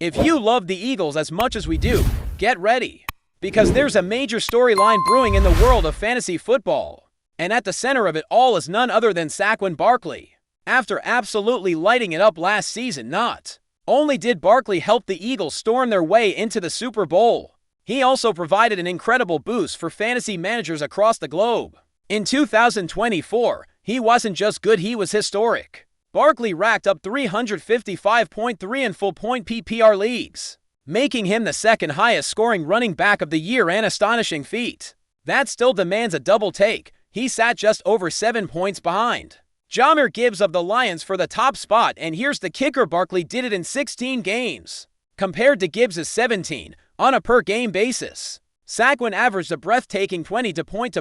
If you love the Eagles as much as we do, get ready. Because there's a major storyline brewing in the world of fantasy football. And at the center of it all is none other than Saquon Barkley. After absolutely lighting it up last season, not only did Barkley help the Eagles storm their way into the Super Bowl, he also provided an incredible boost for fantasy managers across the globe. In 2024, he wasn't just good, he was historic. Barkley racked up 355.3 in full-point PPR leagues, making him the second highest-scoring running back of the year, an astonishing feat. That still demands a double take. He sat just over 7 points behind Jahmyr Gibbs of the Lions for the top spot, and here's the kicker: Barkley did it in 16 games, compared to Gibbs' 17 on a per-game basis. Saquon averaged a breathtaking 20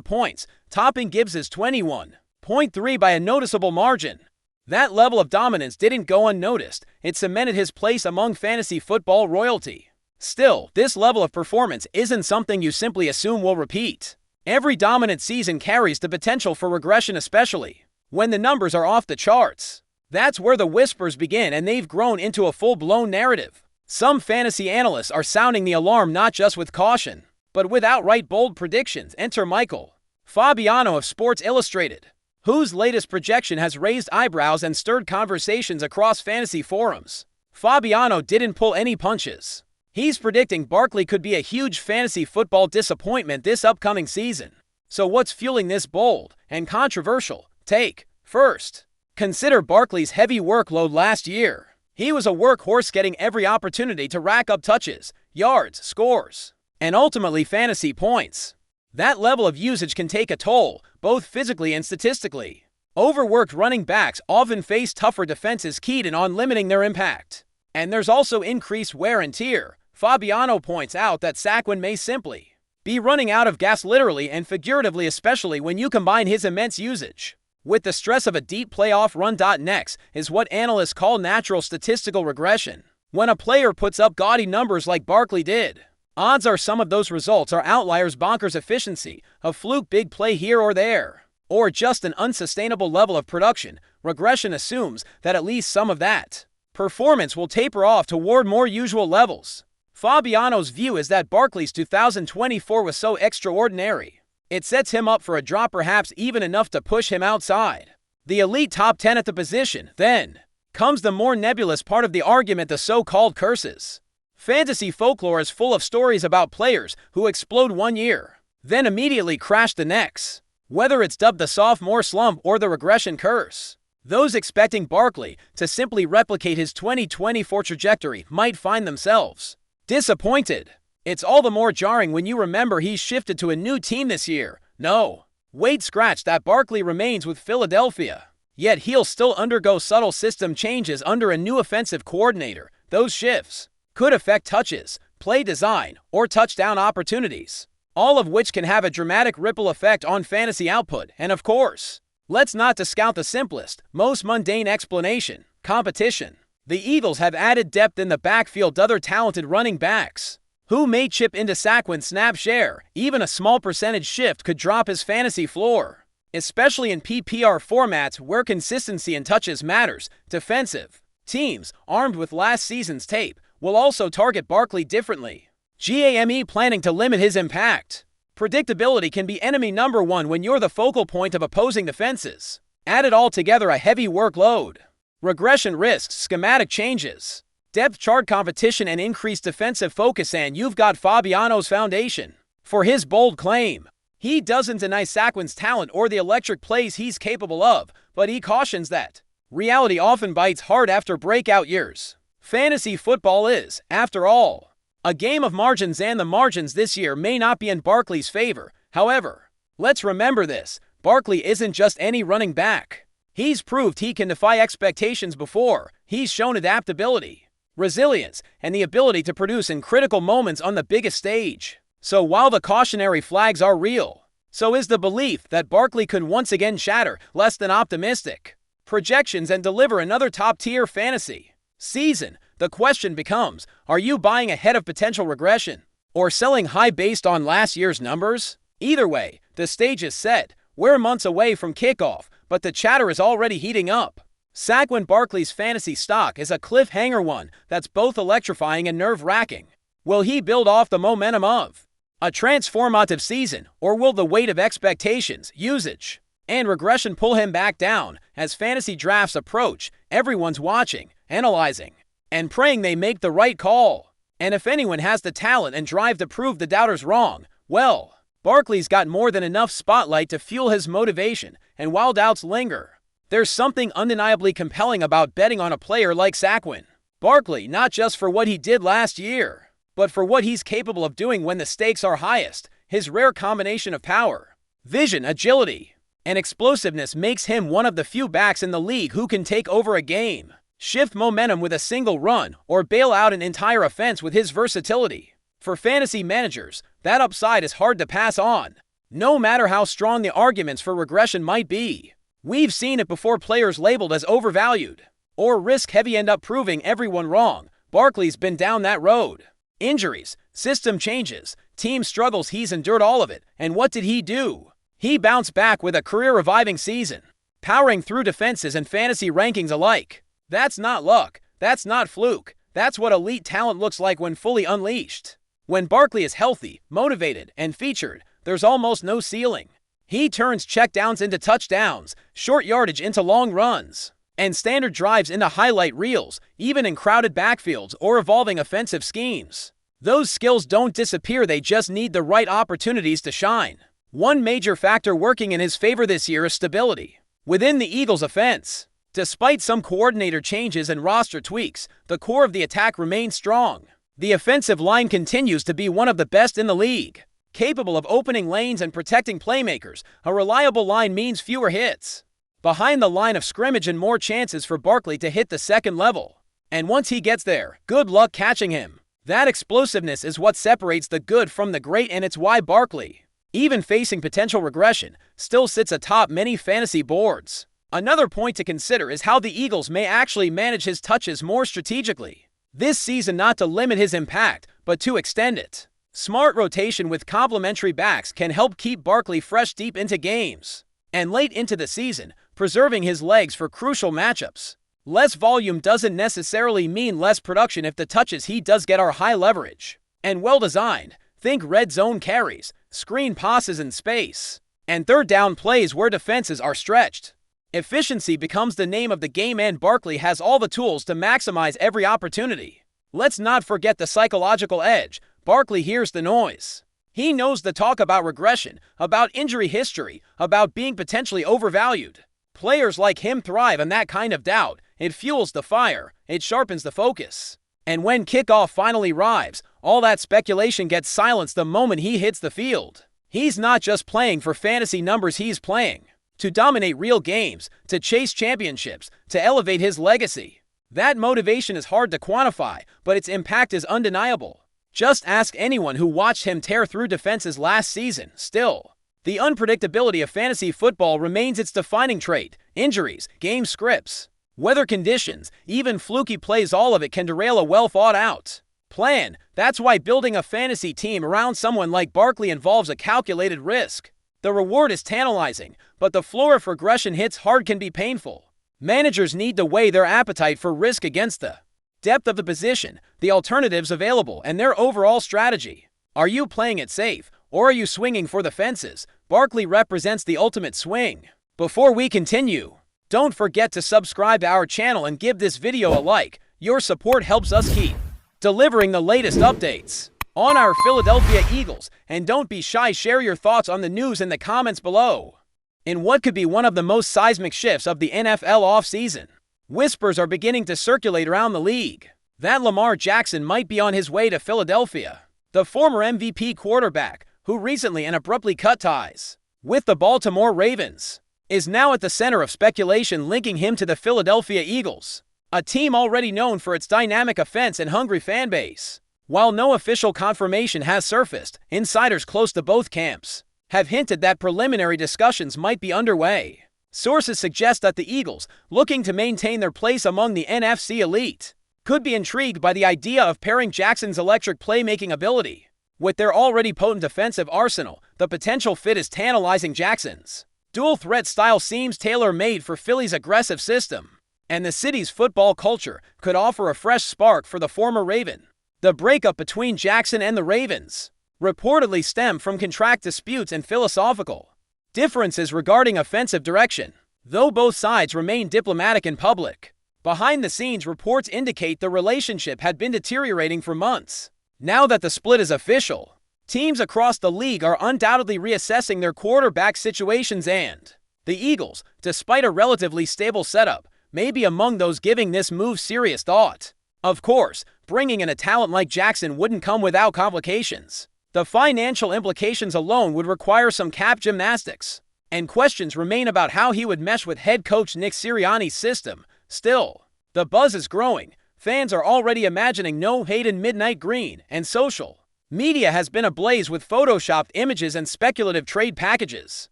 points, topping Gibbs' 21.3 by a noticeable margin. That level of dominance didn't go unnoticed. It cemented his place among fantasy football royalty. Still, this level of performance isn't something you simply assume will repeat. Every dominant season carries the potential for regression, especially when the numbers are off the charts. That's where the whispers begin, and they've grown into a full-blown narrative. Some fantasy analysts are sounding the alarm, not just with caution, but with outright bold predictions. Enter Michael Fabiano of Sports Illustrated, whose latest projection has raised eyebrows and stirred conversations across fantasy forums. Fabiano didn't pull any punches. He's predicting Barkley could be a huge fantasy football disappointment this upcoming season. So what's fueling this bold and controversial take? First, consider Barkley's heavy workload last year. He was a workhorse, getting every opportunity to rack up touches, yards, scores, and ultimately fantasy points. That level of usage can take a toll, both physically and statistically. Overworked running backs often face tougher defenses keyed in on limiting their impact. And there's also increased wear and tear. Fabiano points out that Saquon may simply be running out of gas, literally and figuratively, especially when you combine his immense usage with the stress of a deep playoff run. Next is what analysts call natural statistical regression. When a player puts up gaudy numbers like Barkley did, odds are some of those results are outliers, bonkers efficiency, a fluke big play here or there, or just an unsustainable level of production. Regression assumes that at least some of that performance will taper off toward more usual levels. Fabiano's view is that Barkley's 2024 was so extraordinary, it sets him up for a drop, perhaps even enough to push him outside the elite top 10 at the position. Then comes the more nebulous part of the argument, the so-called curses. Fantasy folklore is full of stories about players who explode one year, then immediately crash the next. Whether it's dubbed the sophomore slump or the regression curse, those expecting Barkley to simply replicate his 2024 trajectory might find themselves disappointed. It's all the more jarring when you remember he's shifted to a new team this year. No, wait, scratch that. Barkley remains with Philadelphia, yet he'll still undergo subtle system changes under a new offensive coordinator. Those shifts could affect touches, play design, or touchdown opportunities, all of which can have a dramatic ripple effect on fantasy output. And of course, let's not discount the simplest, most mundane explanation: competition. The Eagles have added depth in the backfield, other talented running backs who may chip into Saquon's snap share. Even a small percentage shift could drop his fantasy floor, especially in PPR formats where consistency in touches matters. Defensive teams, armed with last season's tape, will also target Barkley differently. GAME planning to limit his impact. Predictability can be enemy number one when you're the focal point of opposing defenses. Add it all together: a heavy workload, regression risks, schematic changes, depth chart competition, and increased defensive focus, and you've got Fabiano's foundation for his bold claim. He doesn't deny Saquon's talent or the electric plays he's capable of, but he cautions that reality often bites hard after breakout years. Fantasy football is, after all, a game of margins, and the margins this year may not be in Barkley's favor. However, let's remember this: Barkley isn't just any running back. He's proved he can defy expectations before. He's shown adaptability, resilience, and the ability to produce in critical moments on the biggest stage. So while the cautionary flags are real, so is the belief that Barkley could once again shatter less than optimistic projections and deliver another top-tier fantasy season. The question becomes, are you buying ahead of potential regression or selling high based on last year's numbers? Either way, the stage is set. We're months away from kickoff, but the chatter is already heating up. Saquon Barkley's fantasy stock is a cliffhanger, one that's both electrifying and nerve-wracking. Will he build off the momentum of a transformative season, or will the weight of expectations, usage, and regression pull him back down? As fantasy drafts approach, everyone's watching, analyzing, and praying they make the right call. And if anyone has the talent and drive to prove the doubters wrong, well, Barkley's got more than enough spotlight to fuel his motivation, and while doubts linger, there's something undeniably compelling about betting on a player like Saquon Barkley, not just for what he did last year, but for what he's capable of doing when the stakes are highest. His rare combination of power, vision, agility, and explosiveness makes him one of the few backs in the league who can take over a game, shift momentum with a single run, or bail out an entire offense with his versatility. For fantasy managers, that upside is hard to pass on, no matter how strong the arguments for regression might be. We've seen it before. Players labeled as overvalued or risk-heavy end up proving everyone wrong. Barkley's been down that road. Injuries, system changes, team struggles, he's endured all of it. And what did he do? He bounced back with a career-reviving season, powering through defenses and fantasy rankings alike. That's not luck. That's not fluke. That's what elite talent looks like when fully unleashed. When Barkley is healthy, motivated, and featured, there's almost no ceiling. He turns checkdowns into touchdowns, short yardage into long runs, and standard drives into highlight reels, even in crowded backfields or evolving offensive schemes. Those skills don't disappear, they just need the right opportunities to shine. One major factor working in his favor this year is stability within the Eagles' offense. Despite some coordinator changes and roster tweaks, the core of the attack remains strong. The offensive line continues to be one of the best in the league, capable of opening lanes and protecting playmakers. A reliable line means fewer hits behind the line of scrimmage and more chances for Barkley to hit the second level. And once he gets there, good luck catching him. That explosiveness is what separates the good from the great, and it's why Barkley, even facing potential regression, still sits atop many fantasy boards. Another point to consider is how the Eagles may actually manage his touches more strategically this season, not to limit his impact, but to extend it. Smart rotation with complementary backs can help keep Barkley fresh deep into games and late into the season, preserving his legs for crucial matchups. Less volume doesn't necessarily mean less production if the touches he does get are high leverage and well designed. Think red zone carries, screen passes in space, and third down plays where defenses are stretched. Efficiency becomes the name of the game, and Barkley has all the tools to maximize every opportunity. Let's not forget the psychological edge. Barkley hears the noise. He knows the talk about regression, about injury history, about being potentially overvalued. Players like him thrive on that kind of doubt. It fuels the fire. It sharpens the focus. And when kickoff finally arrives, all that speculation gets silenced the moment he hits the field. He's not just playing for fantasy numbers, he's playing to dominate real games, to chase championships, to elevate his legacy. That motivation is hard to quantify, but its impact is undeniable. Just ask anyone who watched him tear through defenses last season. Still, the unpredictability of fantasy football remains its defining trait. Injuries, game scripts, weather conditions, even fluky plays, all of it can derail a well-thought-out plan. That's why building a fantasy team around someone like Barkley involves a calculated risk. The reward is tantalizing, but the floor of regression hits hard can be painful. Managers need to weigh their appetite for risk against the depth of the position, the alternatives available, and their overall strategy. Are you playing it safe, or are you swinging for the fences? Barkley represents the ultimate swing. Before we continue, don't forget to subscribe to our channel and give this video a like. Your support helps us keep delivering the latest updates on our Philadelphia Eagles. And don't be shy, share your thoughts on the news in the comments below. In what could be one of the most seismic shifts of the NFL offseason, whispers are beginning to circulate around the league that Lamar Jackson might be on his way to Philadelphia. The former MVP quarterback, who recently and abruptly cut ties with the Baltimore Ravens, is now at the center of speculation linking him to the Philadelphia Eagles, a team already known for its dynamic offense and hungry fan base. While no official confirmation has surfaced, insiders close to both camps have hinted that preliminary discussions might be underway. Sources suggest that the Eagles, looking to maintain their place among the NFC elite, could be intrigued by the idea of pairing Jackson's electric playmaking ability with their already potent defensive arsenal. The potential fit is tantalizing. Jackson's dual threat style seems tailor-made for Philly's aggressive system, and the city's football culture could offer a fresh spark for the former Raven. The breakup between Jackson and the Ravens reportedly stemmed from contract disputes and philosophical differences regarding offensive direction. Though both sides remain diplomatic in public, behind-the-scenes reports indicate the relationship had been deteriorating for months. Now that the split is official, teams across the league are undoubtedly reassessing their quarterback situations, and the Eagles, despite a relatively stable setup, may be among those giving this move serious thought. Of course, bringing in a talent like Jackson wouldn't come without complications. The financial implications alone would require some cap gymnastics, and questions remain about how he would mesh with head coach Nick Sirianni's system. Still, the buzz is growing. Fans are already imagining no Hayden Midnight Green, and social media has been ablaze with photoshopped images and speculative trade packages.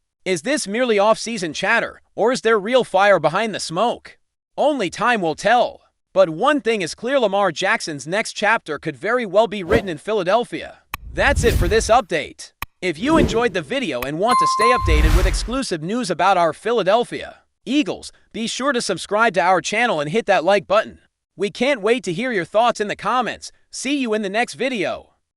Is this merely off-season chatter, or is there real fire behind the smoke? Only time will tell. But one thing is clear: Lamar Jackson's next chapter could very well be written in Philadelphia. That's it for this update. If you enjoyed the video and want to stay updated with exclusive news about our Philadelphia Eagles, be sure to subscribe to our channel and hit that like button. We can't wait to hear your thoughts in the comments. See you in the next video.